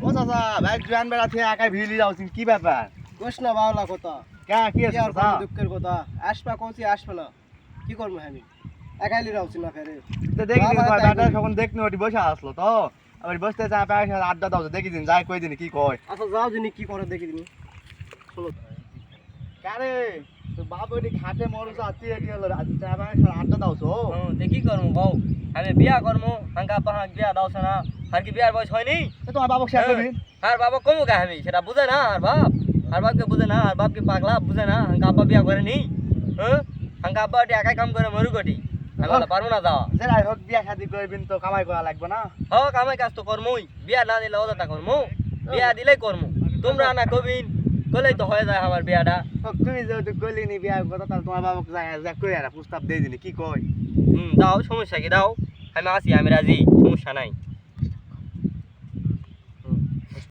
ও চাচা ভাই জোয়ান বেড়া থেকে একাই ভিড়ি যাচ্ছেন কি ব্যাপার? কোশ না বাউলা কথা কে কি আছে আর চাচা? দুঃখের কথা আসবা কোচি আসবে না কি করবো আমি একাইলি রাউছি না ফেরে তো দেখি দিন বাবা কয় তাই বেটা বলি। তখন দেখনি ওটি বসে আসলো তো আবার বসতে চা পায় আড্ডা দাও দেখি দিন যাই কই দিন কি কয়। আচ্ছা যাও যিনি কি করে দেখি দিনি চলো কারে তো বাপ ওটি খাটে মরুছে আত্মীয় এটি হলো চা পায় আড্ডা দাওছো। তে কি করবো বউ আমি বিয়া করবো হাঙ্কা পাহাক বিয়া দাওছে না আর কি বিয়ার বয়স হয়নি তো তোমার বাবুকে শেয়ার করবি। আর বাবা কমু কে আমি সেটা বুঝে না আর বাপকে বুঝে না আর বাপকে পাগলা বুঝে না হাঙ্কা আব্বা বিয়া করেনি হ্যাঁ হাঙ্কা আব্বা ওটি একাই কাম করে মরু গটি আমি বলে পারবো না যাওয়া যাই হোক বিয়া শাদি করবিন তো কামাই করা লাগবে না। হোক আমি কাজ তো করমুই বিয়া না দিলে ওদাটা করমু বিয়া দিলেই করমু তোমরা না কবিন কলেই তো হয়ে যায় আমার বিয়াটা হোক তুমি যেহেতু কইলিনি বিয়ার কথা তাহলে তোমার বাবুকে যাই কই আর প্রস্তাব দিয়ে দিনি কি কয়। দাও সমস্যা কি দাও আমি আসি আমি রাজি সমস্যা নাই